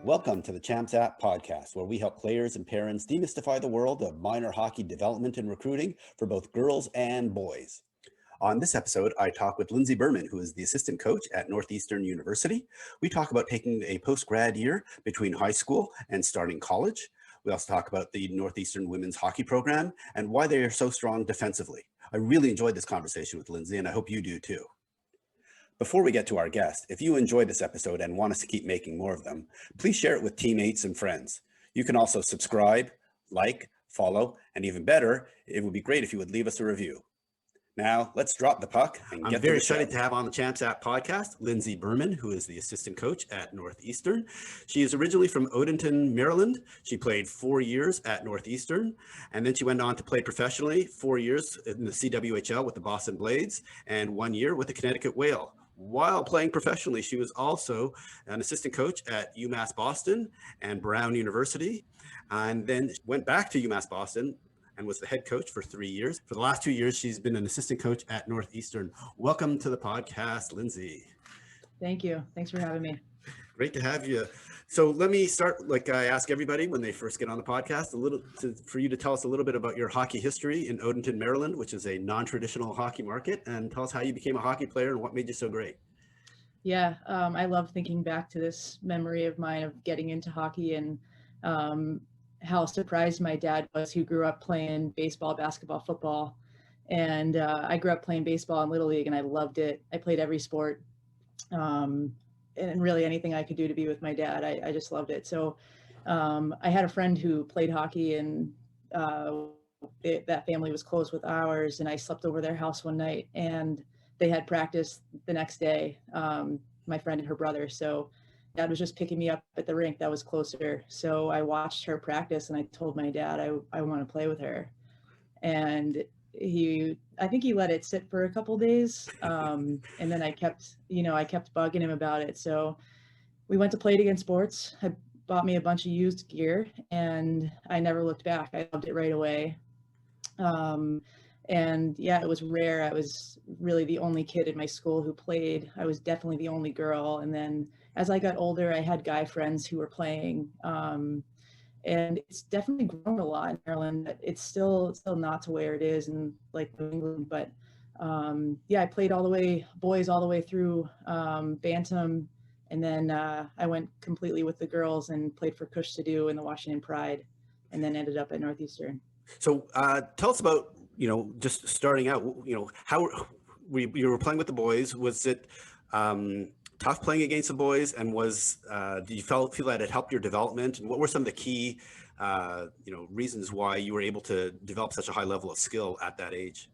Welcome to the Champs App podcast, where we help players and parents demystify the world of minor hockey development and recruiting for both girls and boys. On this episode, I talk with Lindsay Berman, who is the assistant coach at Northeastern University. We talk about taking a postgrad year between high school and starting college. We also talk about the Northeastern women's hockey program and why they are so strong defensively. I really enjoyed this conversation with Lindsay, and I hope you do too. Before we get to our guest, if you enjoyed this episode and want us to keep making more of them, please share it with teammates and friends. You can also subscribe, like, follow, and even better, it would be great if you would leave us a review. Now, let's drop the puck and get to the show. I'm very excited to have on the Champs App podcast, Lindsay Berman, who is the assistant coach at Northeastern. She is originally from Odenton, Maryland. She played 4 years at Northeastern, and then she went on to play professionally 4 years in the CWHL with the Boston Blades and 1 year with the Connecticut Whale. While playing professionally, she was also an assistant coach at UMass Boston and Brown University, and then went back to UMass Boston and was the head coach for 3 years. For the last 2 years, she's been an assistant coach at Northeastern. Welcome to the podcast, Lindsay. Thank you. Thanks for having me. Great to have you. So let me start, like I ask everybody when they first get on the podcast, for you to tell us a little bit about your hockey history in Odenton, Maryland, which is a non-traditional hockey market, and tell us how you became a hockey player and what made you so great. Yeah, I love thinking back to this memory of mine of getting into hockey and how surprised my dad was, who grew up playing baseball, basketball, football. And I grew up playing baseball in Little League and I loved it. I played every sport. And really anything I could do to be with my dad, I just loved it. So I had a friend who played hockey, and that family was close with ours, and I slept over their house one night and they had practice the next day, my friend and her brother. So dad was just picking me up at the rink that was closer. So I watched her practice and I told my dad I want to play with her. And I think he let it sit for a couple days. And then I kept bugging him about it. So we went to Play It Again Sports. I bought me a bunch of used gear and I never looked back. I loved it right away. And yeah, it was rare. I was really the only kid in my school who played. I was definitely the only girl. And then as I got older, I had guy friends who were playing. And it's definitely grown a lot in Maryland. It's still not to where it is in like New England, but yeah, I played boys all the way through Bantam, and then I went completely with the girls and played for Cush Sadu in the Washington Pride, and then ended up at Northeastern. So tell us about, just starting out, how you were playing with the boys. Was it tough playing against the boys, and did you feel that it helped your development, and what were some of the key reasons why you were able to develop such a high level of skill at that age?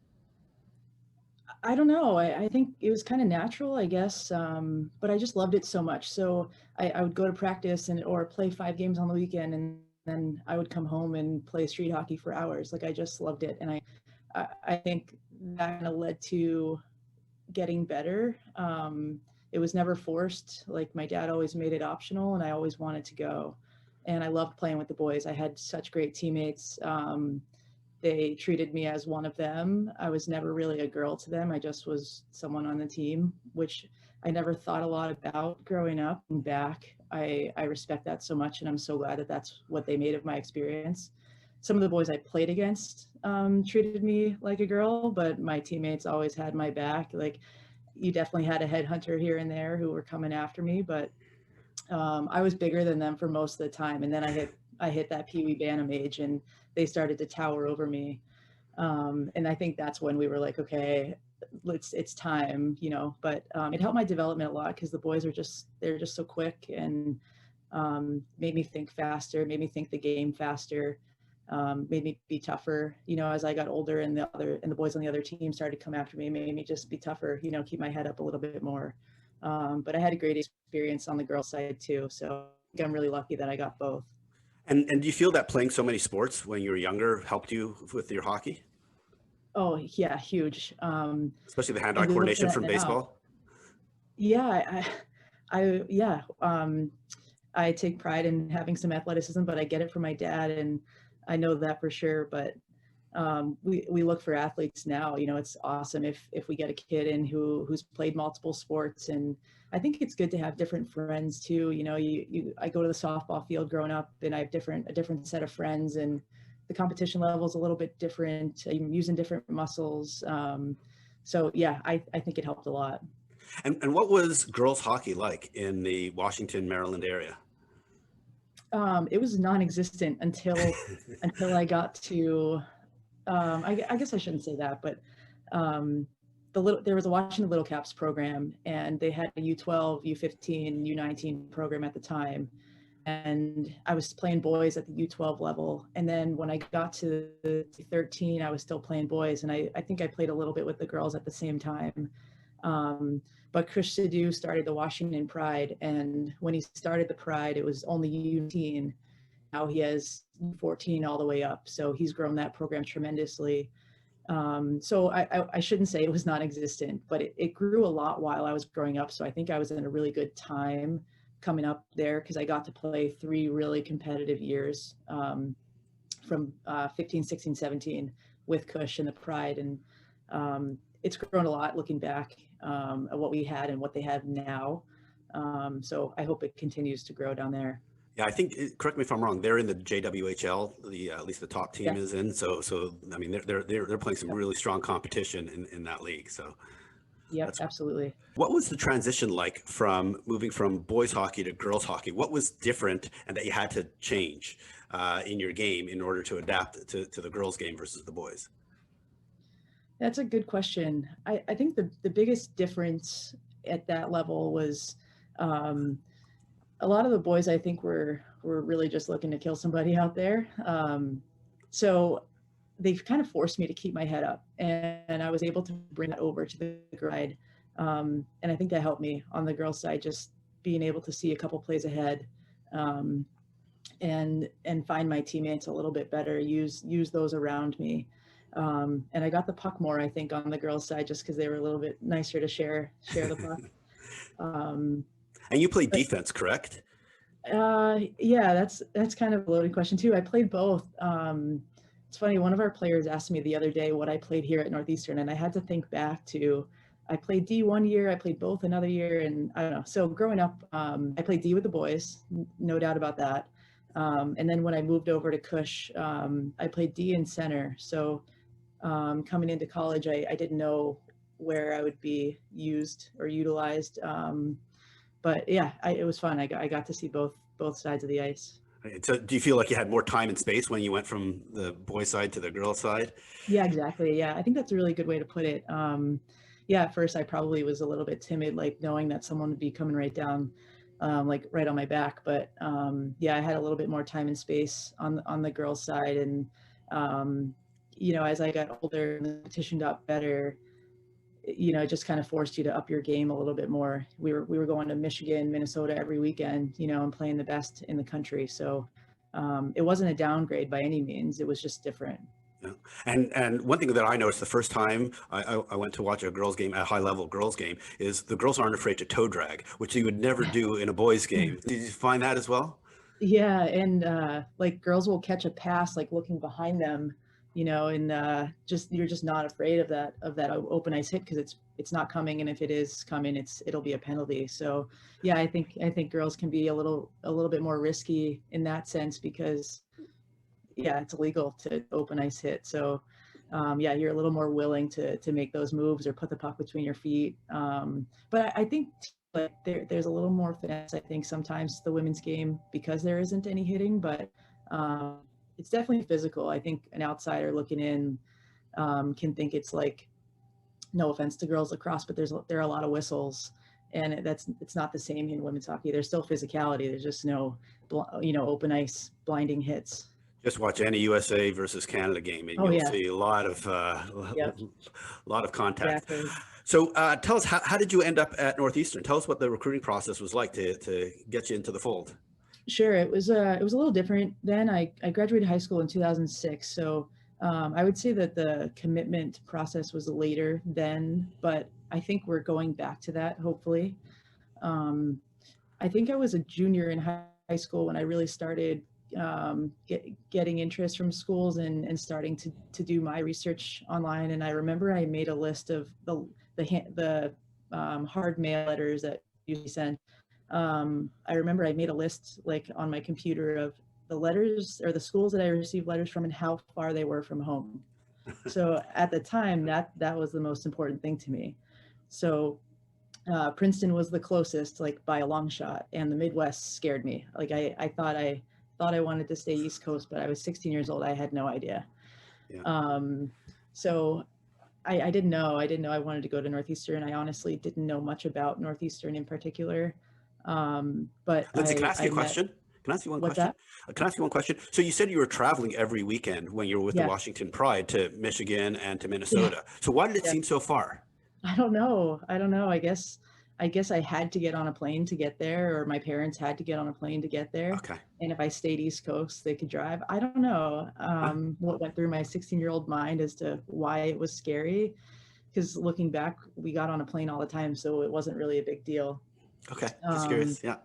I don't know. I think it was kind of natural, I guess, but I just loved it so much. So I would go to practice or play 5 games on the weekend, and then I would come home and play street hockey for hours. Like I just loved it, and I think that kind of led to getting better. It was never forced. Like my dad always made it optional and I always wanted to go. And I loved playing with the boys. I had such great teammates. They treated me as one of them. I was never really a girl to them. I just was someone on the team, which I never thought a lot about growing up. And back, I respect that so much. And I'm so glad that that's what they made of my experience. Some of the boys I played against treated me like a girl, but my teammates always had my back. Like, you definitely had a headhunter here and there who were coming after me, but I was bigger than them for most of the time. And then I hit that Pee Wee Bantam age and they started to tower over me. And I think that's when we were like, okay, it's time, but it helped my development a lot because the boys they're just so quick and made me think faster, made me think the game faster. Made me be tougher, as I got older, and the boys on the other team started to come after me, made me just be tougher, keep my head up a little bit more. But I had a great experience on the girls' side too. So I'm really lucky that I got both. And do you feel that playing so many sports when you were younger helped you with your hockey? Oh yeah, huge. Especially the hand-eye coordination from baseball. Yeah, I take pride in having some athleticism, but I get it from my dad, and I know that for sure. But we look for athletes now. You know, it's awesome if we get a kid in who's played multiple sports, and I think it's good to have different friends too. You know, I go to the softball field growing up, and I have a different set of friends, and the competition level is a little bit different. I'm using different muscles. So yeah, I think it helped a lot. And what was girls hockey like in the Washington, Maryland area? It was non-existent until I got to, I guess I shouldn't say that, but there was a Washington Little Caps program, and they had a U12, U15, U19 program at the time. And I was playing boys at the U12 level. And then when I got to 13, I was still playing boys. And I think I played a little bit with the girls at the same time. But Chris Sidhu started the Washington Pride. And when he started the Pride, it was only U19. Now he has 14 all the way up. So he's grown that program tremendously. So I shouldn't say it was non-existent, but it grew a lot while I was growing up. So I think I was in a really good time coming up there, because I got to play 3 really competitive years, from 15, 16, 17 with Cush and the Pride. And it's grown a lot looking back at what we had and what they have now. So I hope it continues to grow down there. Yeah, I think, correct me if I'm wrong, they're in the JWHL, at least the top team is in. So I mean, they're playing some really strong competition in that league. So yep, absolutely. What was the transition like from moving from boys hockey to girls hockey? What was different and that you had to change in your game in order to adapt to the girls game versus the boys? That's a good question. I think the biggest difference at that level was, a lot of the boys, I think, were really just looking to kill somebody out there. So they've kind of forced me to keep my head up, and I was able to bring that over to the grade. And I think that helped me on the girls' side, just being able to see a couple plays ahead, and find my teammates a little bit better, use those around me. And I got the puck more, I think, on the girls' side, just because they were a little bit nicer to share the puck. And you played defense, correct? Yeah, that's kind of a loaded question too. I played both. It's funny, one of our players asked me the other day what I played here at Northeastern, and I had to think back to, I played D one year, I played both another year, and I don't know. So growing up, I played D with the boys, no doubt about that. And then when I moved over to Cush, I played D in center. So coming into college, I didn't know where I would be used or utilized. But yeah, it was fun. I got to see both sides of the ice. So do you feel like you had more time and space when you went from the boys side to the girls side? Yeah, exactly. Yeah, I think that's a really good way to put it. Yeah, at first I probably was a little bit timid, like knowing that someone would be coming right down, like right on my back. But yeah, I had a little bit more time and space on the girls side. And you know, as I got older and the competition got better, you know, it just kind of forced you to up your game a little bit more. We were going to Michigan, Minnesota every weekend, you know, and playing the best in the country. So it wasn't a downgrade by any means. It was just different. Yeah. And one thing that I noticed the first time I went to watch a girls game, a high level girls game, is the girls aren't afraid to toe drag, which you would never do in a boys game. Did you find that as well? Yeah, and like girls will catch a pass like looking behind them, you know, and just you're just not afraid of that open ice hit, because it's not coming, and if it is coming, it'll be a penalty. So yeah, I think girls can be a little bit more risky in that sense, because yeah, it's illegal to open ice hit. So yeah, you're a little more willing to make those moves or put the puck between your feet. But I think like there's a little more finesse, I think, sometimes to the women's game, because there isn't any hitting, but it's definitely physical. I think an outsider looking in can think it's like, no offense to girls lacrosse, but there are a lot of whistles, and it's not the same in women's hockey. There's still physicality. There's just no, you know, open ice blinding hits. Just watch any USA versus Canada game, and you'll see a lot of contact. Exactly. So tell us, how did you end up at Northeastern? Tell us what the recruiting process was like to get you into the fold. Sure, it was a little different then. I graduated high school in 2006, so I would say that the commitment process was later then, but I think we're going back to that, hopefully. I think I was a junior in high school when I really started getting interest from schools and starting to do my research online. And I remember I made a list of the hard mail letters that you sent. I remember I made a list like on my computer of the letters or the schools that I received letters from and how far they were from home. So at the time, that was the most important thing to me. So Princeton was the closest, like by a long shot, and the Midwest scared me. Like I thought I wanted to stay East Coast, but I was 16 years old. I had no idea. Yeah. So I didn't know. I didn't know I wanted to go to Northeastern. I honestly didn't know much about Northeastern in particular. But Lindsay, can I ask you a question? Can I ask you one What's question? that? Can I ask you one question? So you said you were traveling every weekend when you were with the Yeah. Washington Pride to Michigan and to Yeah. Minnesota. So why did it Yeah. seem so far? I don't know. I guess I had to get on a plane to get there, or my parents had to get on a plane to get there. Okay. And if I stayed East Coast, they could drive. I don't know what went through my 16-year-old mind as to why it was scary. Because looking back, we got on a plane all the time, so it wasn't really a big deal. Okay. Just curious. Yeah.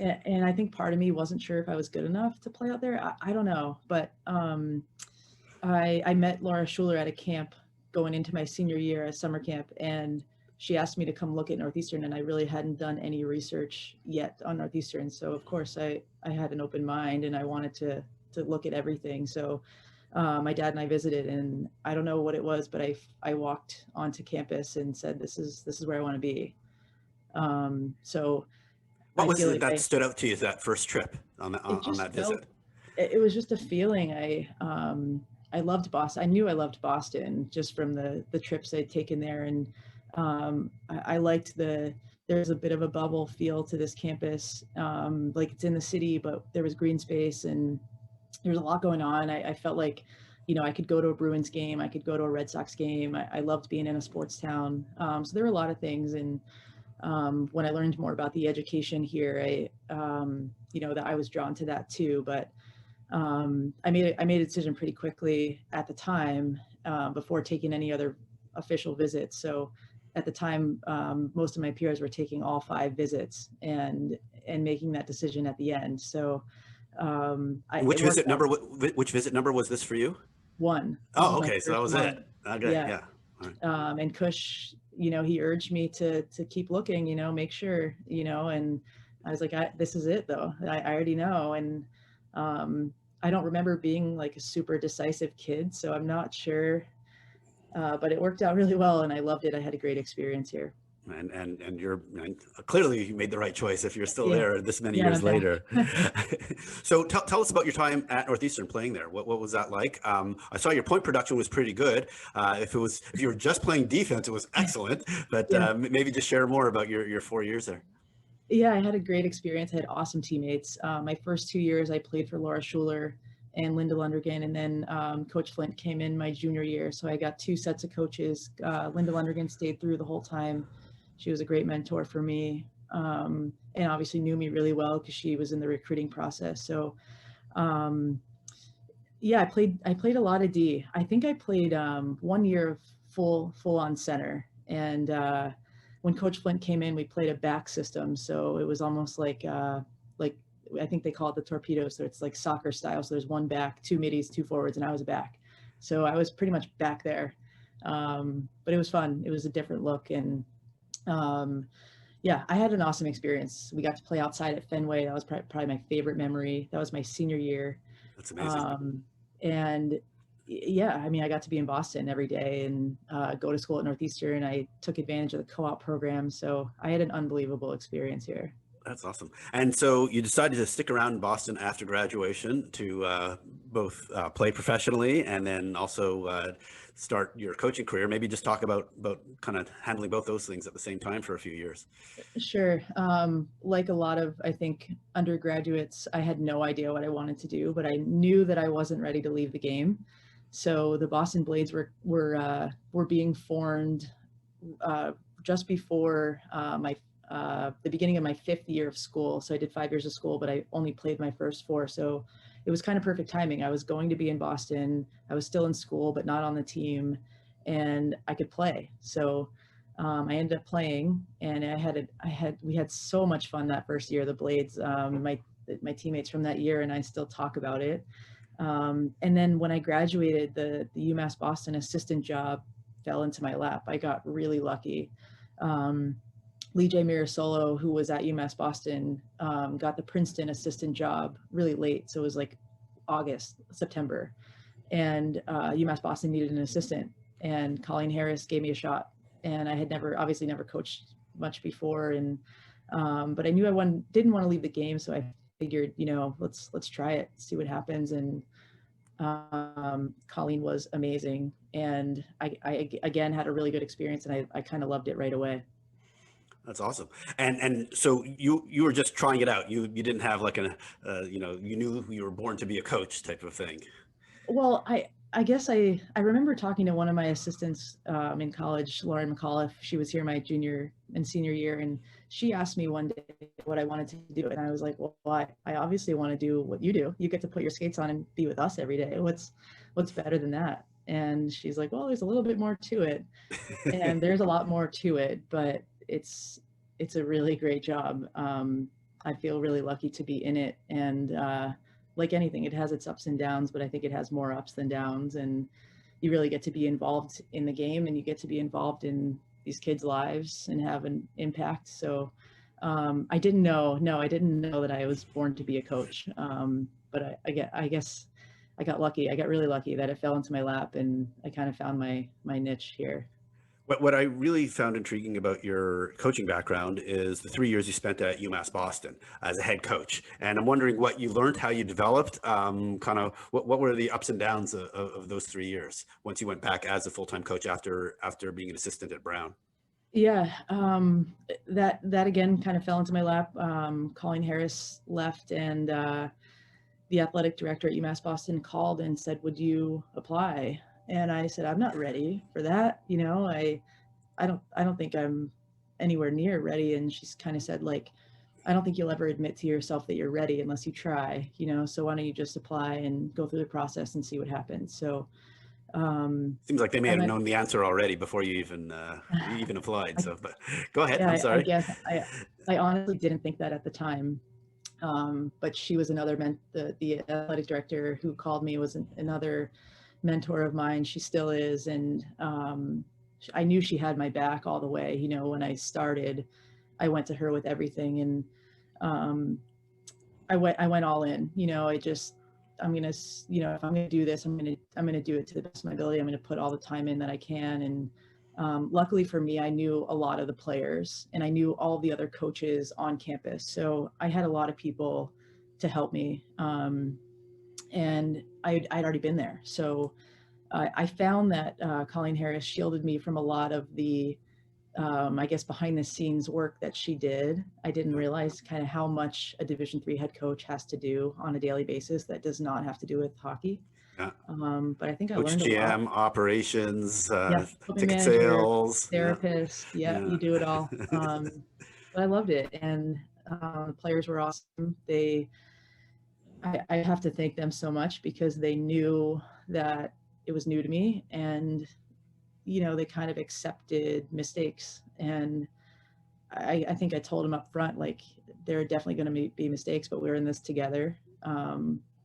And I think part of me wasn't sure if I was good enough to play out there. I don't know. But I met Laura Schuler at a camp going into my senior year at summer camp, and she asked me to come look at Northeastern, and I really hadn't done any research yet on Northeastern. So of course I had an open mind and I wanted to look at everything. So my dad and I visited, and I don't know what it was, but I walked onto campus and said, this is where I want to be. So What I was feel it like that stood out to you that first trip on that visit? It was just a feeling. I loved Boston. I knew I loved Boston just from the trips I'd taken there. And I liked there's a bit of a bubble feel to this campus. Like it's in the city, but there was green space and there's a lot going on. I felt like, I could go to a Bruins game. I could go to a Red Sox game. I loved being in a sports town. So there were a lot of things. And when I learned more about the education here, that I was drawn to that too. But I made a decision pretty quickly at the time before taking any other official visits. So at the time, most of my peers were taking all 5 visits and making that decision at the end. So which visit number was this for you? 1. Oh, okay. So that was one. it. Okay. Yeah. All right. And Kush, he urged me to keep looking, make sure, and I was like, this is it though. I already know. And I don't remember being like a super decisive kid, so I'm not sure, but it worked out really well and I loved it. I had a great experience here. And clearly you made the right choice if you're still there this many years later. So tell us about your time at Northeastern playing there. What was that like? I saw your point production was pretty good. If you were just playing defense, it was excellent. But maybe just share more about your 4 years there. Yeah, I had a great experience. I had awesome teammates. My first 2 years, I played for Laura Schuler and Linda Lundergan, and then Coach Flint came in my junior year. So I got 2 sets of coaches. Linda Lundergan stayed through the whole time. She was a great mentor for me, and obviously knew me really well because she was in the recruiting process. So yeah, I played a lot of D. I think I played 1 year of full on center. And when Coach Flint came in, we played a back system. So it was almost like I think they call it the torpedo. So it's like soccer style. So there's 1 back, 2 middies, 2 forwards, and I was a back. So I was pretty much back there. But it was fun. It was a different look. And yeah, I had an awesome experience. We got to play outside at Fenway. That was probably my favorite memory. That was my senior year. That's amazing. And yeah, I mean, I got to be in Boston every day and go to school at Northeastern. I took advantage of the co-op program. So I had an unbelievable experience here. That's awesome. And so you decided to stick around in Boston after graduation to both play professionally and then also start your coaching career. Maybe just talk about kind of handling both those things at the same time for a few years. Sure. Like a lot of, I think, undergraduates, I had no idea what I wanted to do, but I knew that I wasn't ready to leave the game. So the Boston Blades were being formed just before the beginning of my 5th year of school. So I did 5 years of school, but I only played my first 4. So it was kind of perfect timing. I was going to be in Boston. I was still in school, but not on the team, and I could play. So I ended up playing, and we had so much fun that first year. The Blades, my teammates from that year and I still talk about it. And then when I graduated, the UMass Boston assistant job fell into my lap. I got really lucky. Lee J. Mirasolo, who was at UMass Boston, got the Princeton assistant job really late. So it was like August, September. And UMass Boston needed an assistant. And Colleen Harris gave me a shot. And I had obviously never coached much before. And but I knew didn't want to leave the game. So I figured, let's try it, see what happens. And Colleen was amazing. And I again had a really good experience, and I kind of loved it right away. That's awesome. And so you were just trying it out. You didn't have like you knew you were born to be a coach type of thing. Well, I guess I remember talking to one of my assistants in college, Lauren McAuliffe. She was here my junior and senior year, and she asked me one day what I wanted to do. And I was like, well, I obviously want to do what you do. You get to put your skates on and be with us every day. What's better than that? And she's like, well, there's a little bit more to it. And there's a lot more to it, but it's a really great job. I feel really lucky to be in it. And like anything, it has its ups and downs, but I think it has more ups than downs. And you really get to be involved in the game, and you get to be involved in these kids' lives and have an impact. So I didn't know that I was born to be a coach. But I guess I got lucky. I got really lucky that it fell into my lap, and I kind of found my niche here. What I really found intriguing about your coaching background is the 3 years you spent at UMass Boston as a head coach. And I'm wondering what you learned, how you developed, kind of what were the ups and downs of those 3 years once you went back as a full-time coach after being an assistant at Brown? Yeah, that again kind of fell into my lap. Colleen Harris left, and the athletic director at UMass Boston called and said, would you apply? And I said, I'm not ready for that. I don't think I'm anywhere near ready. And she's kind of said, like, I don't think you'll ever admit to yourself that you're ready unless you try, so why don't you just apply and go through the process and see what happens. So seems like they may have known the answer already before you even applied. So, but go ahead. Yeah, I'm sorry. I guess I honestly didn't think that at the time. But she was another the athletic director who called me was another mentor of mine. She still is. And I knew she had my back all the way. When I started, I went to her with everything, and I went all in. I'm going to, if I'm going to do this, I'm going to do it to the best of my ability. I'm going to put all the time in that I can. And luckily for me, I knew a lot of the players, and I knew all the other coaches on campus. So I had a lot of people to help me. And I'd already been there. So I found that Colleen Harris shielded me from a lot of the, I guess, behind the scenes work that she did. I didn't realize kind of how much a Division III head coach has to do on a daily basis that does not have to do with hockey. Yeah. But I think I Coach learned a GM, lot. operations, ticket manager, sales, therapist. Yeah, you do it all. But I loved it. And the players were awesome. I have to thank them so much, because they knew that it was new to me, and they kind of accepted mistakes. And I think I told them up front, like, there are definitely going to be mistakes, but we're in this together.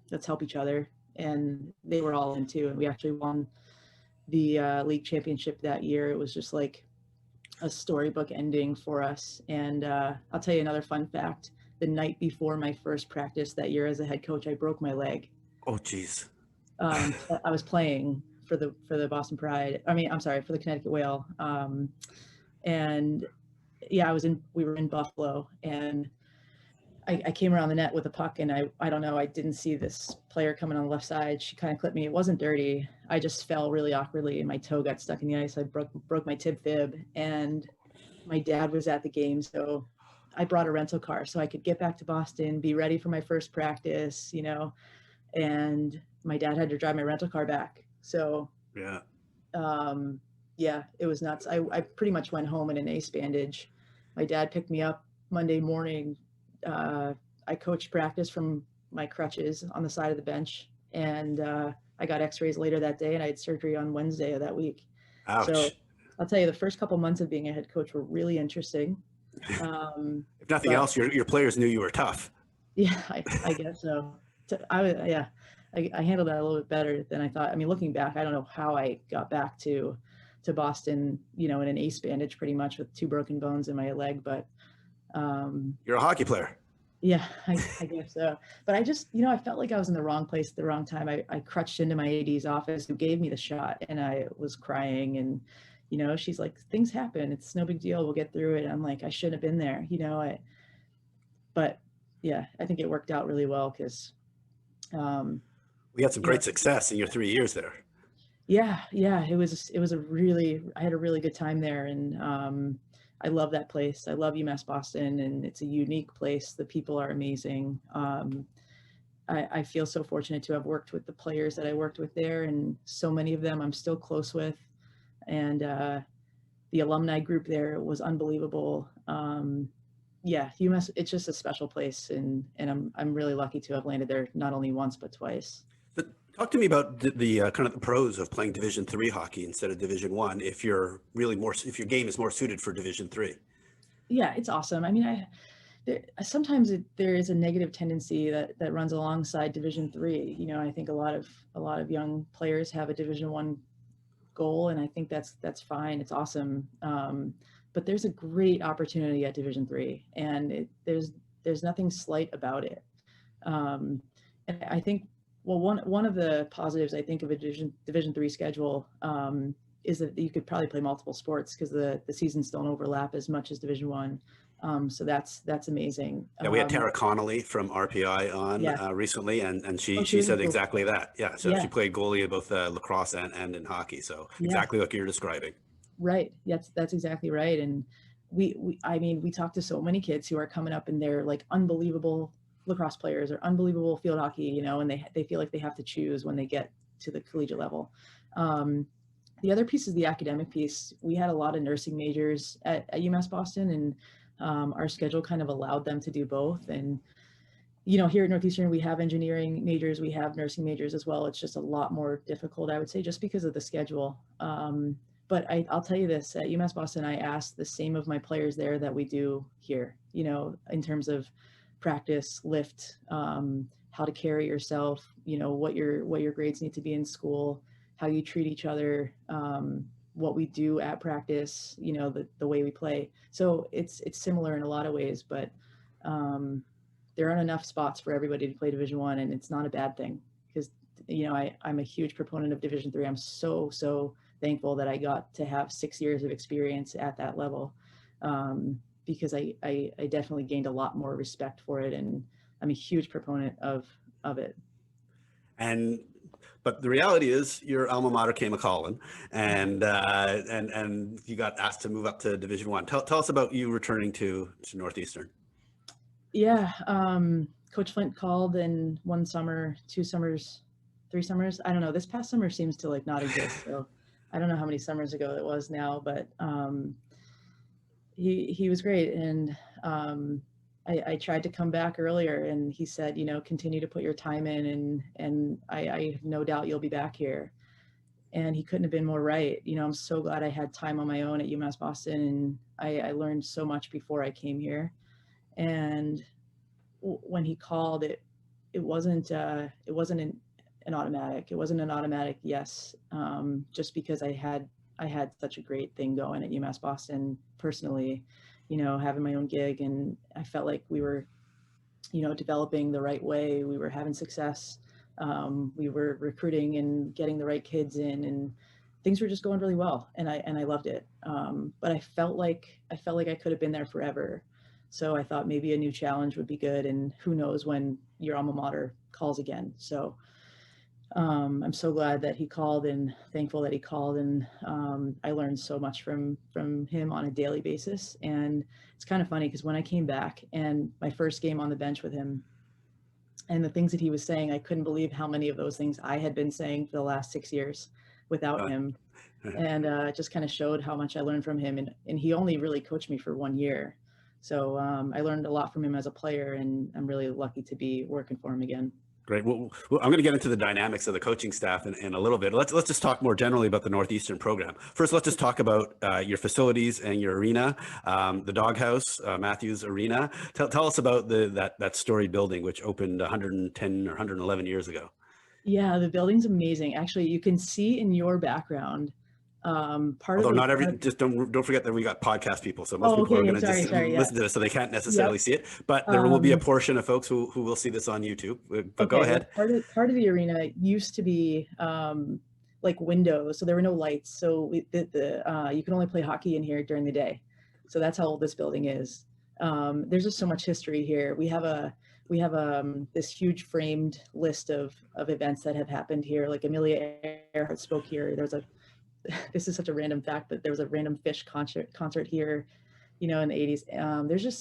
Let's help each other. And they were all in too. And we actually won the league championship that year. It was just like a storybook ending for us. And I'll tell you another fun fact. The night before my first practice that year as a head coach, I broke my leg. Oh, geez. I was playing for the Boston Pride. I mean, I'm sorry, for the Connecticut Whale. And yeah, we were in Buffalo, and I came around the net with a puck, and I don't know, I didn't see this player coming on the left side. She kind of clipped me. It wasn't dirty. I just fell really awkwardly, and my toe got stuck in the ice. I broke my tib fib, and my dad was at the game, so I brought a rental car so I could get back to Boston, be ready for my first practice, and my dad had to drive my rental car back. So yeah, it was nuts. I pretty much went home in an ace bandage. My dad picked me up Monday morning. I coached practice from my crutches on the side of the bench, and I got x-rays later that day, and I had surgery on Wednesday of that week. Ouch. So I'll tell you, the first couple months of being a head coach were really interesting. If nothing else, your players knew you were tough. Yeah, I guess so. Yeah, I handled that a little bit better than I thought. I mean, looking back, I don't know how I got back to Boston, in an ace bandage pretty much with 2 broken bones in my leg, but You're a hockey player. yeah, I guess so. But I just, I felt like I was in the wrong place at the wrong time. I crutched into my AD's office who gave me the shot, and I was crying, and she's like, things happen, it's no big deal, we'll get through it. I'm like, I shouldn't have been there. But yeah, I think it worked out really well because We had some great success in your 3 years there. yeah, it was I had a really good time there, and I love that place. I love UMass Boston, and it's a unique place. The people are amazing. I feel so fortunate to have worked with the players that I worked with there, and so many of them I'm still close with. And the alumni group there was unbelievable. Yeah, UMass, it's just a special place, and I'm really lucky to have landed there not only once but twice. But talk to me about the kind of the pros of playing Division III hockey instead of Division I. If your game is more suited for Division III. Yeah, it's awesome. I mean, sometimes there is a negative tendency that runs alongside Division III. I think a lot of young players have a Division I goal, and I think that's fine. It's awesome. But there's a great opportunity at Division III, and there's nothing slight about it. And I think, well, one of the positives I think of a Division III schedule is that you could probably play multiple sports because the seasons don't overlap as much as Division I. So that's amazing. Yeah, we had Tara Connolly from RPI on recently, and she said exactly that. Yeah, so she played goalie in both lacrosse and in hockey. So exactly like you're describing. Right. That's exactly right. And we talked to so many kids who are coming up and they're like unbelievable lacrosse players or unbelievable field hockey, and they feel like they have to choose when they get to the collegiate level. The other piece is the academic piece. We had a lot of nursing majors at UMass Boston, and our schedule kind of allowed them to do both. And here at Northeastern, we have engineering majors, we have nursing majors as well. It's just a lot more difficult, I would say, just because of the schedule. But I'll tell you this, at UMass Boston, I asked the same of my players there that we do here, in terms of practice, lift, how to carry yourself, what your grades need to be in school, how you treat each other, what we do at practice, the way we play. So it's similar in a lot of ways, but there aren't enough spots for everybody to play Division I, and it's not a bad thing because, I'm a huge proponent of Division III. I'm so thankful that I got to have 6 years of experience at that level, because I definitely gained a lot more respect for it, and I'm a huge proponent of it. But the reality is your alma mater came a-calling, and you got asked to move up to Division I. Tell us about you returning to Northeastern. Yeah, Coach Flint called in 1 summer, 2 summers, 3 summers. I don't know. This past summer seems to like not exist. So I don't know how many summers ago it was now, but he was great. And I tried to come back earlier, and he said, continue to put your time in, and I have no doubt you'll be back here. And he couldn't have been more right. I'm so glad I had time on my own at UMass Boston, and I learned so much before I came here. And when he called, it wasn't an automatic. It wasn't an automatic yes, just because I had such a great thing going at UMass Boston personally, having my own gig, and I felt like we were, developing the right way. We were having success. We were recruiting and getting the right kids in, and things were just going really well, and I loved it. But I felt like I could have been there forever. So I thought maybe a new challenge would be good, and who knows when your alma mater calls again. So I'm so glad that he called, and thankful that he called, and I learned so much from him on a daily basis. And it's kind of funny because when I came back and my first game on the bench with him, and the things that he was saying, I couldn't believe how many of those things I had been saying for the last 6 years without him. And it just kind of showed how much I learned from him. And he only really coached me for 1 year. So I learned a lot from him as a player, and I'm really lucky to be working for him again. Great. Well, I'm going to get into the dynamics of the coaching staff in a little bit. Let's just talk more generally about the Northeastern program. First, let's just talk about your facilities and your arena, the Doghouse, Matthews Arena. Tell us about that storied building, which opened 110 or 111 years ago. Yeah, the building's amazing. Actually, you can see in your background Although not every, just don't forget that we got podcast people, so most Oh, people are okay. going to Sorry, just sorry. Yeah. listen to this, so they can't necessarily Yep. see it. But there will be a portion of folks who will see this on YouTube. But go Okay. ahead. Well, part of the arena used to be like windows, so there were no lights. So you can only play hockey in here during the day. So that's how old this building is. There's just so much history here. We have this huge framed list of events that have happened here. Like Amelia Earhart spoke here. This is such a random fact, but there was a random Fish concert here, in the 80s.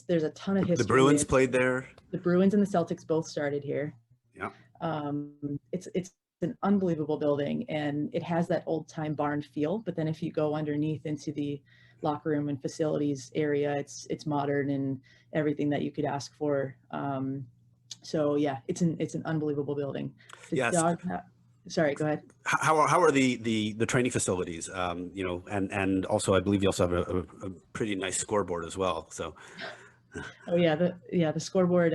There's a ton of history. The Bruins played there. The Bruins and the Celtics both started here. Yeah. It's an unbelievable building, and it has that old time barn feel. But then if you go underneath into the locker room and facilities area, it's modern and everything that you could ask for. So yeah, it's an unbelievable building. Yes. Sorry, go ahead. How are the training facilities? And also I believe you also have a pretty nice scoreboard as well. So. Oh yeah, the scoreboard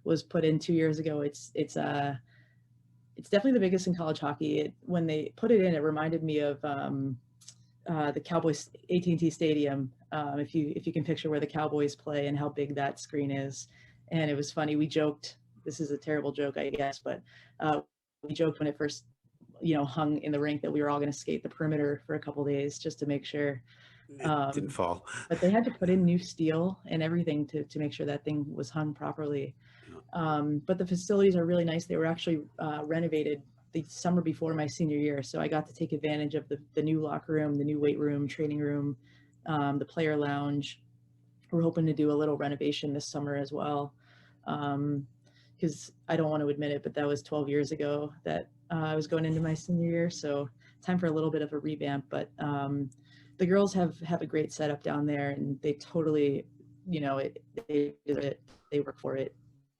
was put in 2 years ago. It's definitely the biggest in college hockey. When they put it in, it reminded me of the Cowboys AT&T Stadium. If you can picture where the Cowboys play and how big that screen is. And it was funny. We joked. This is a terrible joke, I guess, but we joked when it first, hung in the rink that we were all going to skate the perimeter for a couple of days just to make sure it didn't fall. But they had to put in new steel and everything to make sure that thing was hung properly. But the facilities are really nice. They were actually renovated the summer before my senior year, so I got to take advantage of the new locker room, the new weight room, training room, the player lounge. We're hoping to do a little renovation this summer as well, because I don't want to admit it, but that was 12 years ago that I was going into my senior year, so time for a little bit of a revamp. But the girls have a great setup down there, and they totally, they work for it.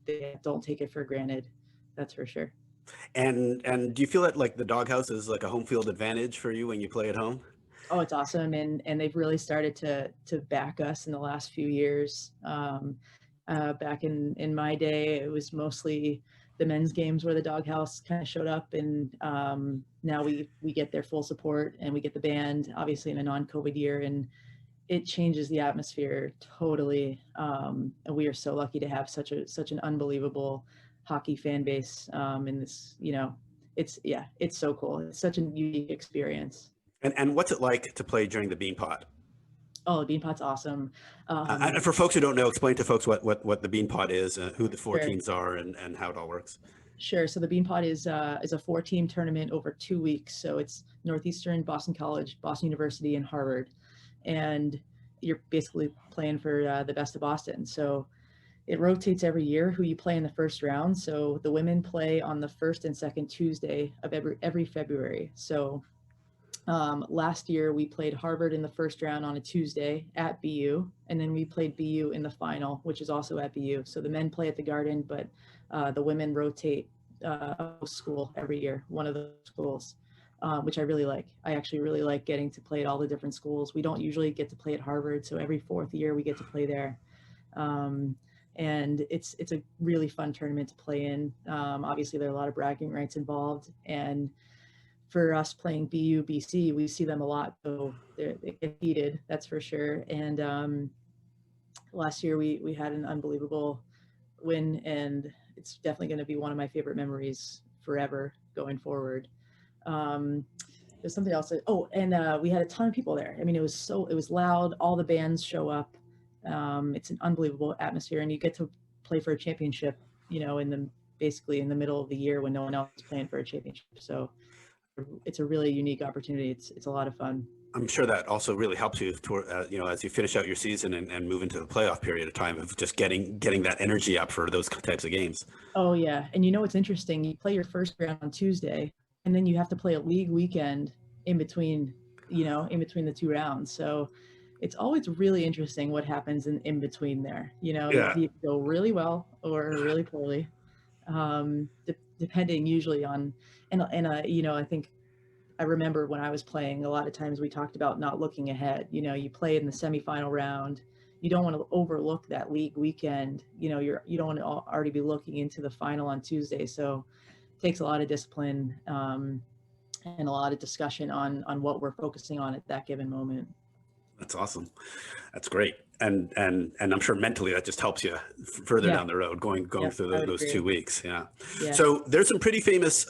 They don't take it for granted. That's for sure. And do you feel that like the Doghouse is like a home field advantage for you when you play at home? Oh, it's awesome. And they've really started to back us in the last few years. Back in my day, it was mostly the men's games where the Doghouse kind of showed up, and now we get their full support, and we get the band, obviously in a non-COVID year, and it changes the atmosphere totally. And we are so lucky to have such an unbelievable hockey fan base in this. It's so cool. It's such a unique experience. And what's it like to play during the Beanpot? Oh, the Beanpot's awesome. And for folks who don't know, explain to folks what the Beanpot is, who the four Sure. teams are, and how it all works. Sure. So the Beanpot is a 4-team tournament over 2 weeks. So it's Northeastern, Boston College, Boston University, and Harvard. And you're basically playing for the best of Boston. So it rotates every year who you play in the first round. So the women play on the first and second Tuesday of every February. So last year we played Harvard in the first round on a Tuesday at BU, and then we played BU in the final, which is also at BU. So the men play at the Garden, but the women rotate school every year, one of the schools, which I really like. I actually really like getting to play at all the different schools. We don't usually get to play at Harvard, so every 4th year we get to play there. And it's a really fun tournament to play in. Obviously there are a lot of bragging rights involved, and for us playing BU, BC, we see them a lot, so they get heated, that's for sure. And last year we had an unbelievable win, and it's definitely going to be one of my favorite memories forever going forward. There's something else. We had a ton of people there. I mean, it was loud. All the bands show up. It's an unbelievable atmosphere, and you get to play for a championship, basically in the middle of the year when no one else is playing for a championship. So it's a really unique opportunity. It's a lot of fun. I'm sure that also really helps you toward, as you finish out your season and move into the playoff period of time of just getting that energy up for those types of games. Oh yeah. And what's interesting, you play your first round on Tuesday, and then you have to play a league weekend in between the 2 rounds. So it's always really interesting what happens in between there. You go really well or really poorly. depending usually on, you know, I think I remember when I was playing, a lot of times we talked about not looking ahead. You know, you play in the semifinal round, you don't want to overlook that league weekend. You know, you don't want to already be looking into the final on Tuesday. So it takes a lot of discipline and a lot of discussion on what we're focusing on at that given moment. That's awesome. That's great. And I'm sure mentally that just helps you further down the road going through those 2 weeks. Yeah. So there's some pretty famous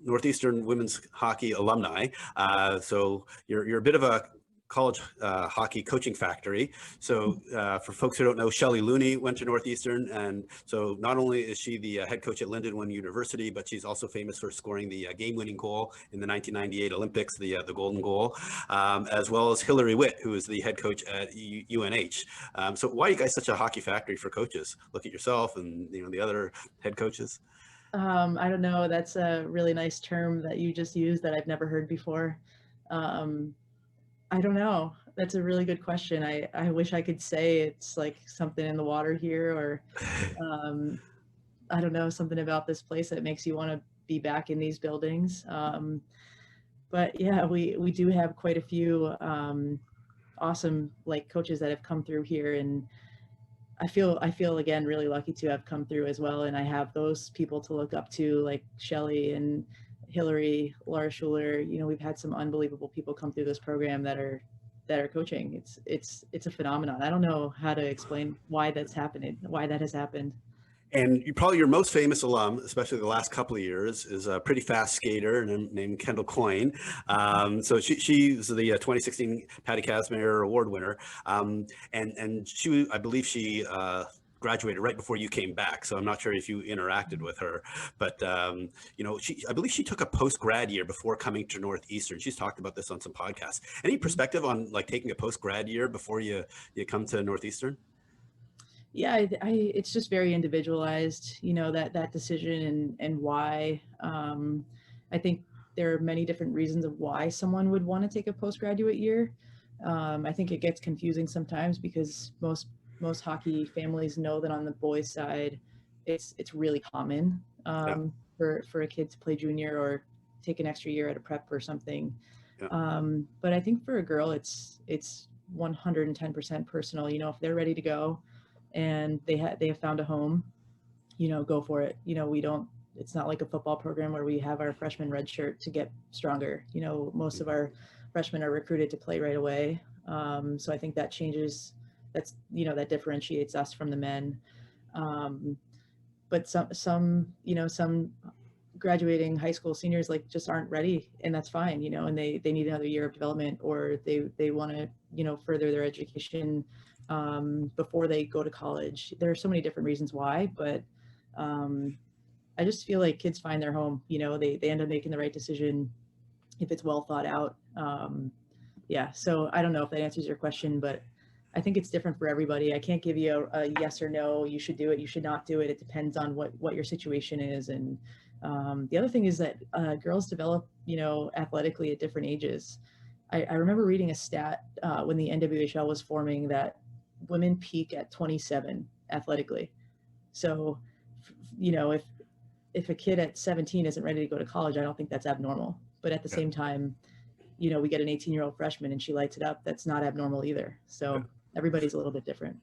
Northeastern women's hockey alumni. So you're a bit of a college hockey coaching factory. So for folks who don't know, Shelley Looney went to Northeastern, and so not only is she the head coach at Lindenwood University, but she's also famous for scoring the game-winning goal in the 1998 Olympics, the golden goal, as well as Hillary Witt, who is the head coach at UNH. So why are you guys such a hockey factory for coaches? Look at yourself and the other head coaches. I don't know. That's a really nice term that you just used that I've never heard before. I don't know. That's a really good question. I wish I could say it's like something in the water here, or I don't know, something about this place that makes you want to be back in these buildings. But yeah, we do have quite a few awesome like coaches that have come through here, and I feel again really lucky to have come through as well. And I have those people to look up to, like Shelley and Hillary, Laura Schuler. You know, we've had some unbelievable people come through this program that are coaching. It's a phenomenon. I don't know how to explain why that's happening, why that has happened. And probably your most famous alum, especially the last couple of years, is a pretty fast skater named Kendall Coyne. So she was the 2016 Patty Kazmaier Award winner, and I believe she graduated right before you came back. So I'm not sure if you interacted with her, but I believe she took a post-grad year before coming to Northeastern. She's talked about this on some podcasts. Any perspective on like taking a post-grad year before you come to Northeastern? Yeah, it's just very individualized, that decision and why. I think there are many different reasons of why someone would want to take a postgraduate year. I think it gets confusing sometimes because most hockey families know that on the boys' side, it's really common for a kid to play junior or take an extra year at a prep or something. Yeah. But I think for a girl, it's 110% personal. If they're ready to go and they have found a home, go for it. It's not like a football program where we have our freshman red shirt to get stronger. Most of our freshmen are recruited to play right away. So I think that changes. That differentiates us from the men. But some graduating high school seniors just aren't ready, and that's fine, and they need another year of development, or they want to, further their education before they go to college. There are so many different reasons why, but I just feel like kids find their home, they end up making the right decision if it's well thought out. So I don't know if that answers your question, but I think it's different for everybody. I can't give you a yes or no, you should do it, you should not do it. It depends on what your situation is. And the other thing is that girls develop, athletically at different ages. I remember reading a stat when the NWHL was forming that women peak at 27 athletically. So, if a kid at 17 isn't ready to go to college, I don't think that's abnormal. But at the same time, we get an 18-year-old freshman and she lights it up. That's not abnormal either. So everybody's a little bit different.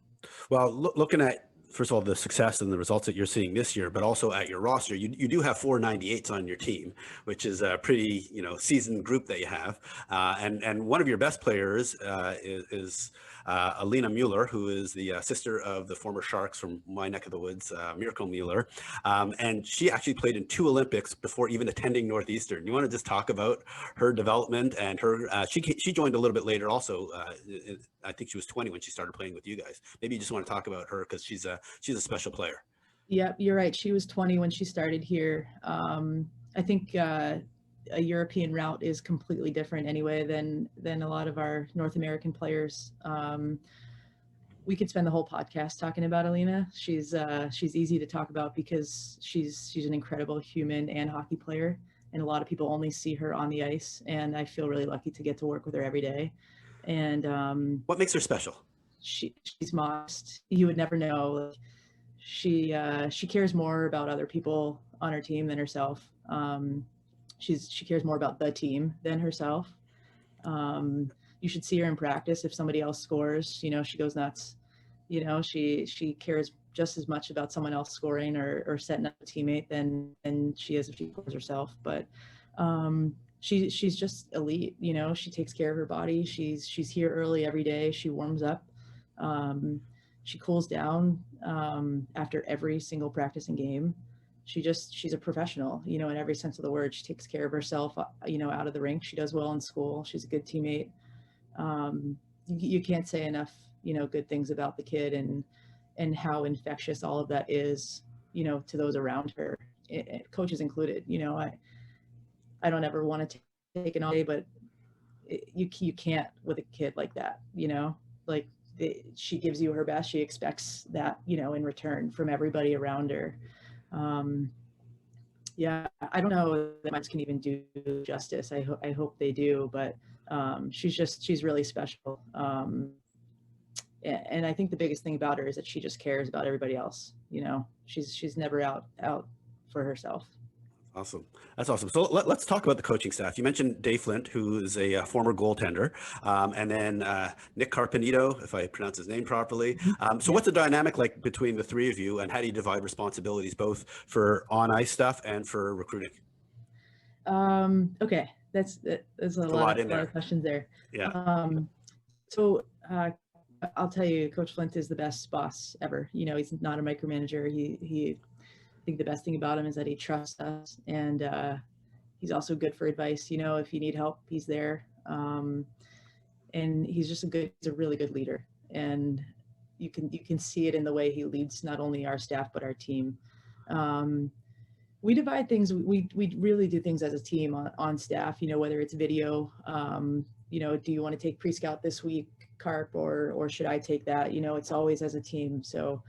Well, looking at, first of all, the success and the results that you're seeing this year, but also at your roster, you do have 4 98s on your team, which is a pretty, seasoned group that you have. And one of your best players is Alina Mueller, who is the sister of the former Sharks from my neck of the woods, Miracle Mueller. And she actually played in 2 Olympics before even attending Northeastern. You want to just talk about her development and her, she joined a little bit later also. I think she was 20 when she started playing with you guys. Maybe you just want to talk about her because she's a special player. Yeah, you're right. She was 20 when she started here. I think a European route is completely different anyway than a lot of our North American players. We could spend the whole podcast talking about Alina. She's easy to talk about because she's an incredible human and hockey player, and a lot of people only see her on the ice. And I feel really lucky to get to work with her every day. And what makes her special? She's modest. You would never know. She cares more about other people on her team than herself. She cares more about the team than herself. You should see her in practice. If somebody else scores, you know, she goes nuts. You know, she cares just as much about someone else scoring or setting up a teammate than she is if she scores herself. But she's just elite. You know, she takes care of her body. She's here early every day. She warms up. She cools down after every single practice and game. She's a professional, you know, in every sense of the word. She takes care of herself, you know, out of the rink. She does well in school. She's a good teammate. You can't say enough, you know, good things about the kid and how infectious all of that is, you know, to those around her, coaches included. You know, I don't ever want to take an all day, but you can't with a kid like that, you know, like she gives you her best. She expects that, you know, in return from everybody around her. Yeah, I don't know that much can even do justice. I hope they do, but she's really special. And I think the biggest thing about her is that she just cares about everybody else. You know, she's never out for herself. Awesome. That's awesome. So let's talk about the coaching staff. You mentioned Dave Flint, who is a former goaltender, and then Nick Carpenito, if I pronounce his name properly. So what's the dynamic like between the three of you, and how do you divide responsibilities both for on-ice stuff and for recruiting? Okay, that's a lot of questions there. Yeah. So I'll tell you, Coach Flint is the best boss ever. You know, he's not a micromanager. I think the best thing about him is that he trusts us, and he's also good for advice. You know, if you need help, he's there. And he's a really good leader. And you can see it in the way he leads not only our staff, but our team. We divide things. We really do things as a team on staff, you know, whether it's video, you know, do you want to take pre-scout this week, Carp, or should I take that? You know, it's always as a team. So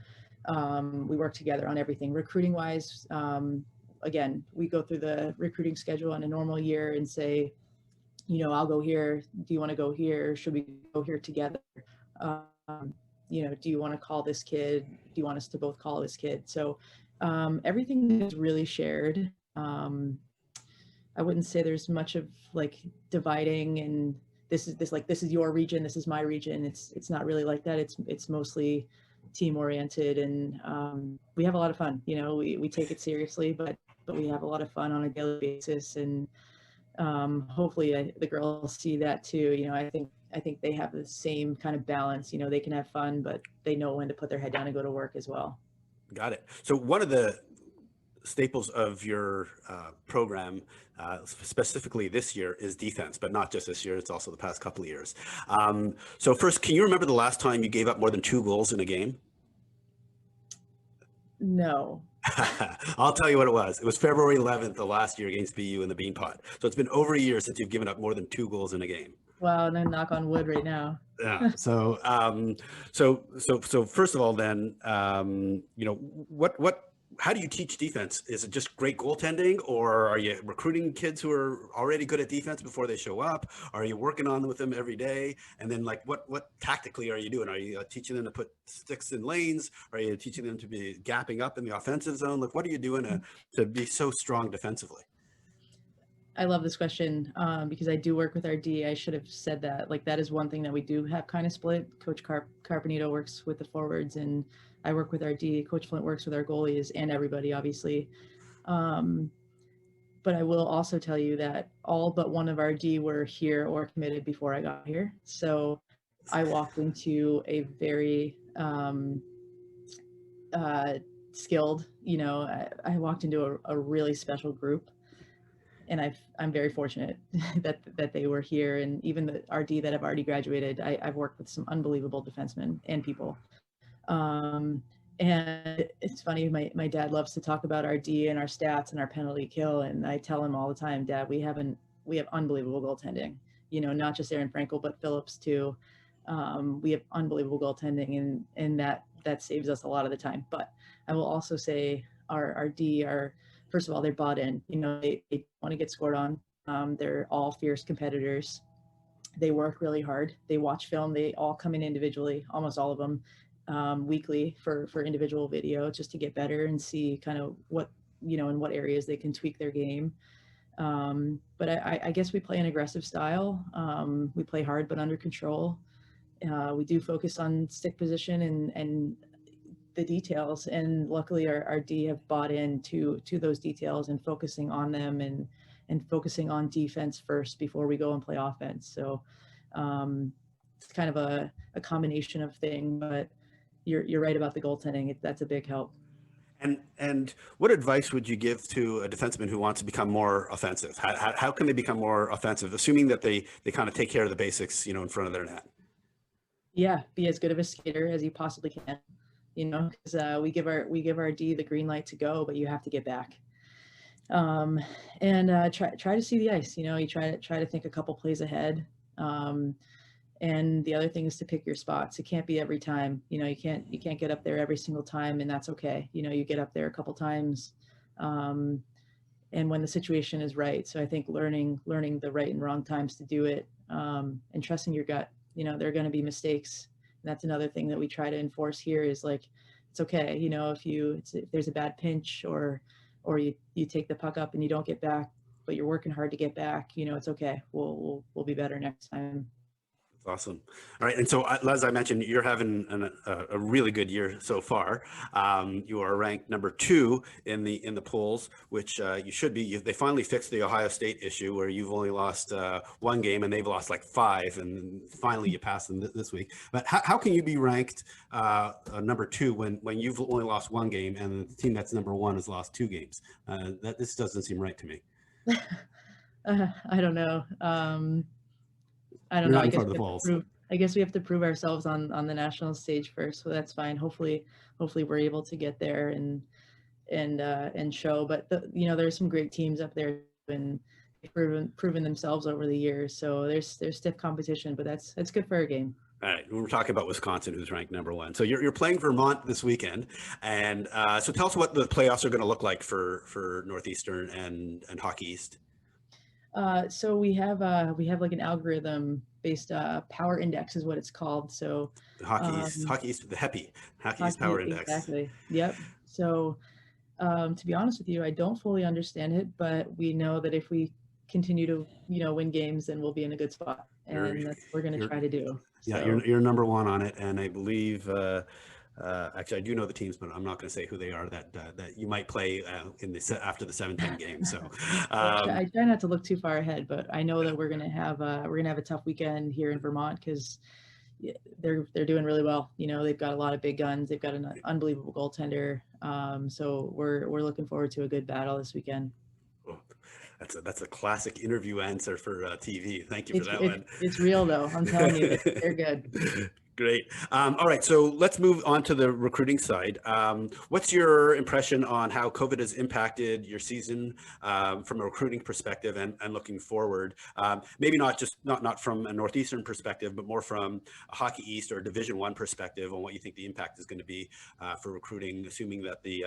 we work together on everything. Recruiting wise, again, we go through the recruiting schedule on a normal year and say, you know, I'll go here. Do you want to go here? Should we go here together? You know, do you want to call this kid? Do you want us to both call this kid? So everything is really shared. I wouldn't say there's much of like dividing and this is your region, this is my region. It's not really like that. It's mostly team oriented, and we have a lot of fun. You know, we take it seriously, but we have a lot of fun on a daily basis, and hopefully the girls see that too. You know, I think they have the same kind of balance. You know, they can have fun, but they know when to put their head down and go to work as well. Got it. So one of the staples of your program, specifically this year, is defense, but not just this year, it's also the past couple of years. So first, can you remember the last time you gave up more than 2 goals in a game? No. I'll tell you what it was. It was February 11th of last year against BU in the Beanpot. So it's been over a year since you've given up more than 2 goals in a game. Wow, and I knock on wood right now. Yeah. So first of all, then, you know, how do you teach defense? Is it just great goaltending, or are you recruiting kids who are already good at defense before they show up? Are you working on with them every day? And then, like, what tactically are you doing? Are you teaching them to put sticks in lanes? Are you teaching them to be gapping up in the offensive zone? Like, what are you doing to be so strong defensively? I love this question because I do work with our D. I should have said that. Like, that is one thing that we do have kind of split. Coach Carpenito works with the forwards, and I work with our D. Coach Flint works with our goalies and everybody, obviously. But I will also tell you that all but one of our D were here or committed before I got here. So I walked into a very skilled, you know, I walked into a really special group. And I'm very fortunate that they were here, and even the RD that have already graduated, I've worked with some unbelievable defensemen and people. And it's funny, my dad loves to talk about our D and our stats and our penalty kill, and I tell him all the time, Dad, we have unbelievable goaltending. You know, not just Aaron Frankel, but Phillips too. We have unbelievable goaltending, and that saves us a lot of the time. But I will also say our D are, first of all, they're bought in. You know, they want to get scored on. They're all fierce competitors. They work really hard. They watch film. They all come in individually, almost all of them, weekly for individual video, just to get better and see kind of what in what areas they can tweak their game. But I guess we play an aggressive style. We play hard but under control. We do focus on stick position and the details, and luckily our D have bought into those details and focusing on them and focusing on defense first before we go and play offense. So it's kind of a combination of things, but you're right about the goaltending. That's a big help. And what advice would you give to a defenseman who wants to become more offensive? How can they become more offensive, assuming that they kind of take care of the basics, in front of their net? Yeah, be as good of a skater as you possibly can. Because we give our D the green light to go, but you have to get back. And try to see the ice. You try to think a couple plays ahead. And the other thing is to pick your spots. It can't be every time. You can't get up there every single time, and that's okay. You get up there a couple times, and when the situation is right. So I think learning the right and wrong times to do it, and trusting your gut. There are going to be mistakes. And that's another thing that we try to enforce here is like, it's okay. If there's a bad pinch or you take the puck up and you don't get back, but you're working hard to get back, it's okay. We'll be better next time. Awesome. All right. And so, as I mentioned, you're having a really good year so far. You are ranked number 2 in the polls, which you should be. They finally fixed the Ohio State issue where you've only lost 1 game and they've lost like 5, and finally you passed them this week. But how can you be ranked number 2 when you've only lost 1 game and the team that's number 1 has lost 2 games? This doesn't seem right to me. I don't know. I don't know. I guess we have to prove ourselves on the national stage first, so that's fine. Hopefully we're able to get there and show. But there's some great teams up there and proven themselves over the years. So there's stiff competition, but that's good for our game. All right, we're talking about Wisconsin, who's ranked number 1. So you're playing Vermont this weekend, and so tell us what the playoffs are going to look like for Northeastern and Hockey East. So we have like an algorithm based power index is what it's called. So the Hockey East, the HEPI, Hockey East Power Index. Exactly. Yep. So to be honest with you, I don't fully understand it, but we know that if we continue to win games, then we'll be in a good spot, and that's what we're going to try to do. Yeah, so. You're number 1 on it, and I believe. Actually, I do know the teams, but I'm not going to say who they are that you might play after the 7-10 game. So I try not to look too far ahead, but I know that we're going to have a tough weekend here in Vermont because they're doing really well. They've got a lot of big guns. They've got an unbelievable goaltender. So we're looking forward to a good battle this weekend. Oh, that's a classic interview answer for TV. Thank you for that one. It's real though. I'm telling you, they're good. Great. All right, so let's move on to the recruiting side. What's your impression on how COVID has impacted your season from a recruiting perspective and looking forward? Maybe not from a Northeastern perspective, but more from a Hockey East or Division I perspective on what you think the impact is going to be for recruiting, assuming that the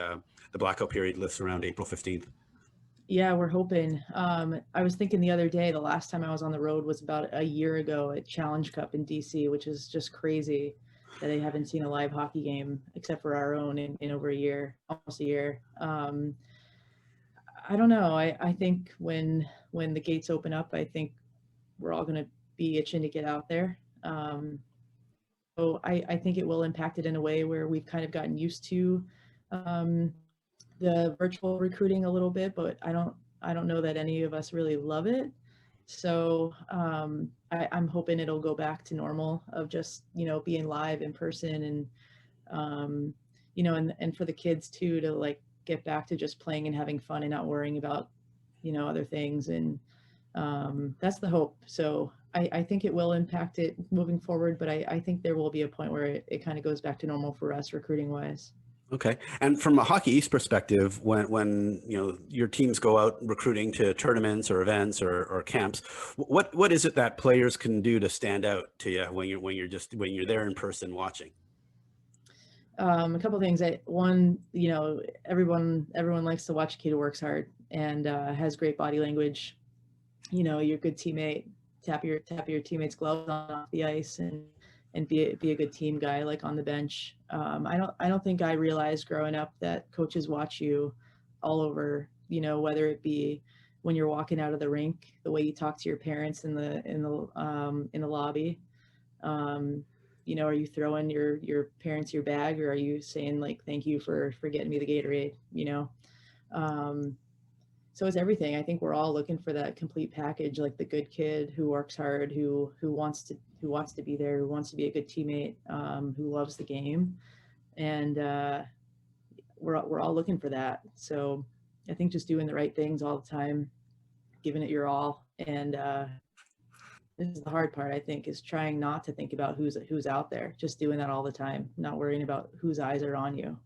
blackout period lifts around April 15th. Yeah, we're hoping. I was thinking the other day, the last time I was on the road was about a year ago at Challenge Cup in DC, which is just crazy that I haven't seen a live hockey game except for our own in over a year, almost a year. I don't know. I think when the gates open up, I think we're all going to be itching to get out there. So I think it will impact it in a way where we've kind of gotten used to the virtual recruiting a little bit, but I don't know that any of us really love it. So I'm hoping it'll go back to normal of just, being live in person and, and for the kids too, to like get back to just playing and having fun and not worrying about, other things. And that's the hope. So I think it will impact it moving forward, but I think there will be a point where it kind of goes back to normal for us recruiting wise. Okay. And from a Hockey East perspective, when your teams go out recruiting to tournaments or events or camps, what is it that players can do to stand out to you when you're there in person watching? A couple of things. One, everyone likes to watch a kid who works hard and has great body language. You're a good teammate. Tap your teammates' gloves on off the ice and be a good team guy, like on the bench. I don't think I realized growing up that coaches watch you all over, you know, whether it be when you're walking out of the rink, the way you talk to your parents in the lobby. You know, are you throwing your parents your bag, or are you saying like, thank you for getting me the Gatorade, you know? Um, so it's everything. I think we're all looking for that complete package, like the good kid who works hard, who wants to be there, who wants to be a good teammate, who loves the game, and we're all looking for that. So I think just doing the right things all the time, giving it your all, and this is the hard part, I think, is trying not to think about who's out there, just doing that all the time, not worrying about whose eyes are on you.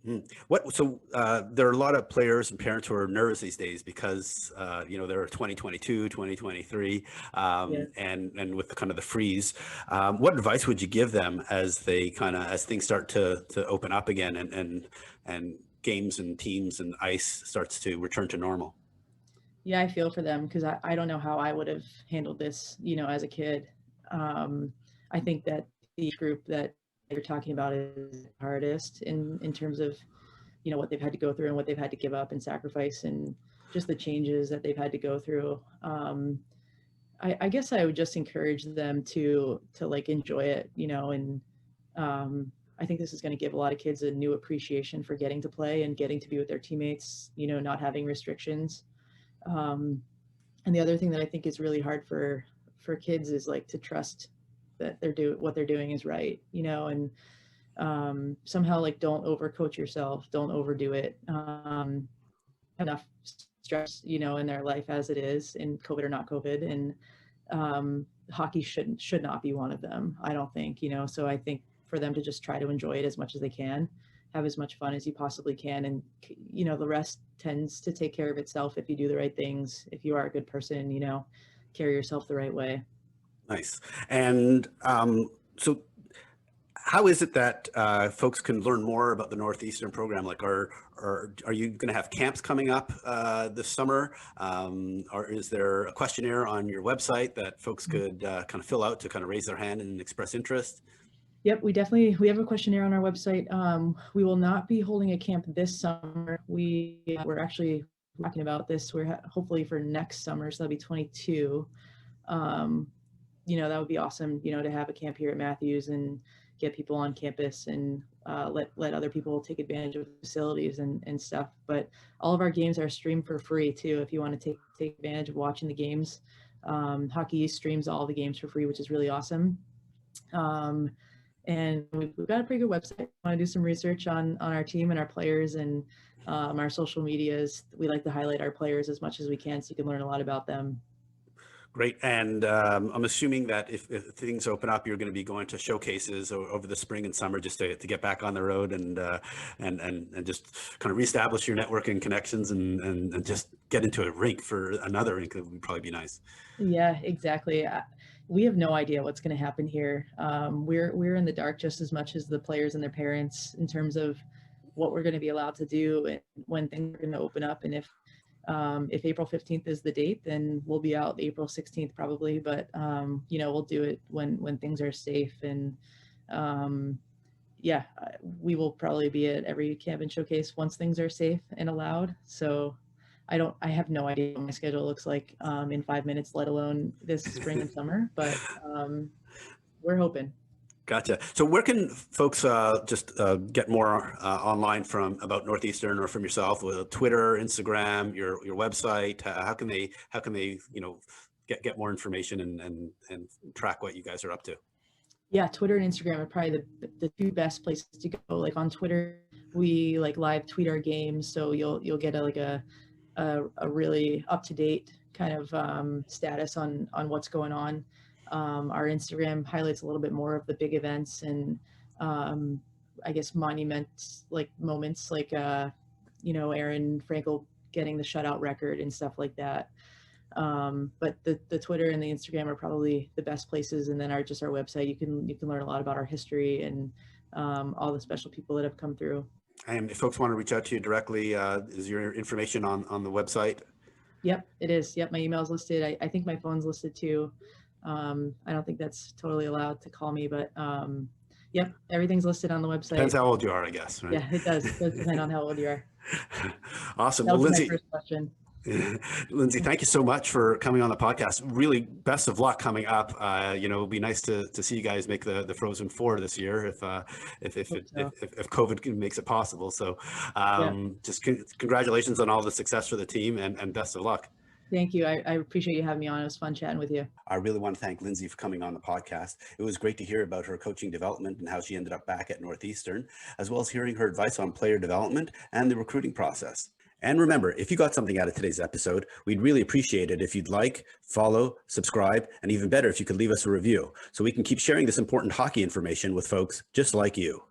There are a lot of players and parents who are nervous these days because you know, they're 2022, 2023, Yeah. and with the kind of the freeze. What advice would you give them as as things start to open up again, and games and teams and ice starts to return to normal? Yeah, I feel for them because I don't know how I would have handled this, you know, as a kid. I think that the group that you're talking about is the hardest in terms of, you know, what they've had to go through and what they've had to give up and sacrifice, and just the changes that they've had to go through. I guess I would just encourage them to like enjoy it, you know, and I think this is going to give a lot of kids a new appreciation for getting to play and getting to be with their teammates, you know, not having restrictions. And the other thing that I think is really hard for kids is like to trust that what they're doing is right, you know, and somehow like don't overcoach yourself, don't overdo it. Enough stress, you know, in their life as it is, in COVID or not COVID, and hockey should not be one of them, I don't think, you know. So I think for them to just try to enjoy it as much as they can, have as much fun as you possibly can, and you know, the rest tends to take care of itself if you do the right things, if you are a good person, you know, carry yourself the right way. Nice. And so how is it that folks can learn more about the Northeastern program? Like, are you going to have camps coming up this summer? Or is there a questionnaire on your website that folks could kind of fill out to kind of raise their hand and express interest? Yep, we have a questionnaire on our website. We will not be holding a camp this summer. We're actually talking about this. We're hopefully for next summer, so that'll be 22. You know, that would be awesome, you know, to have a camp here at Matthews and get people on campus and let other people take advantage of facilities and stuff. But all of our games are streamed for free too, if you want to take advantage of watching the games. Hockey East streams all the games for free, which is really awesome. And we've got a pretty good website. I want to do some research on our team and our players and our social medias. We like to highlight our players as much as we can so you can learn a lot about them. Great. And I'm assuming that if things open up, you're going to be going to showcases over the spring and summer just to get back on the road and just kind of reestablish your networking connections and just get into a rink for another rink. That would probably be nice. Yeah, exactly. We have no idea what's going to happen here. We're in the dark just as much as the players and their parents in terms of what we're going to be allowed to do and when things are going to open up. And if April 15th is the date, then we'll be out April 16th probably. But you know, we'll do it when things are safe. And yeah, we will probably be at every camp and showcase once things are safe and allowed. So I have no idea what my schedule looks like in 5 minutes, let alone this spring and summer, but we're hoping. Gotcha. So where can folks just get more online about Northeastern or from yourself? With Twitter, Instagram, your website? How can they you know, get more information and track what you guys are up to? Yeah, Twitter and Instagram are probably the two best places to go. Like on Twitter, we like live tweet our games, so you'll get a really up to date kind of status on what's going on. Our Instagram highlights a little bit more of the big events and I guess moments like you know, Aaron Frankel getting the shutout record and stuff like that. But the Twitter and the Instagram are probably the best places, and then our website. You can learn a lot about our history and all the special people that have come through. And if folks want to reach out to you directly, is your information on the website? Yep, it is. Yep, my email's listed. I think my phone's listed too. I don't think that's totally allowed to call me, but Yep, everything's listed on the website. Depends how old you are, I guess, right? Yeah, it does. It does depend on how old you are. Awesome. That Well, was my Lindsay, first question. Lindsay, thank you so much for coming on the podcast. Really, best of luck coming up. It'll be nice to see you guys make the Frozen Four this year if COVID makes it possible. So, Yeah. just congratulations on all the success for the team and best of luck. Thank you. I appreciate you having me on. It was fun chatting with you. I really want to thank Lindsay for coming on the podcast. It was great to hear about her coaching development and how she ended up back at Northeastern, as well as hearing her advice on player development and the recruiting process. And remember, if you got something out of today's episode, we'd really appreciate it if you'd like, follow, subscribe, and even better if you could leave us a review so we can keep sharing this important hockey information with folks just like you.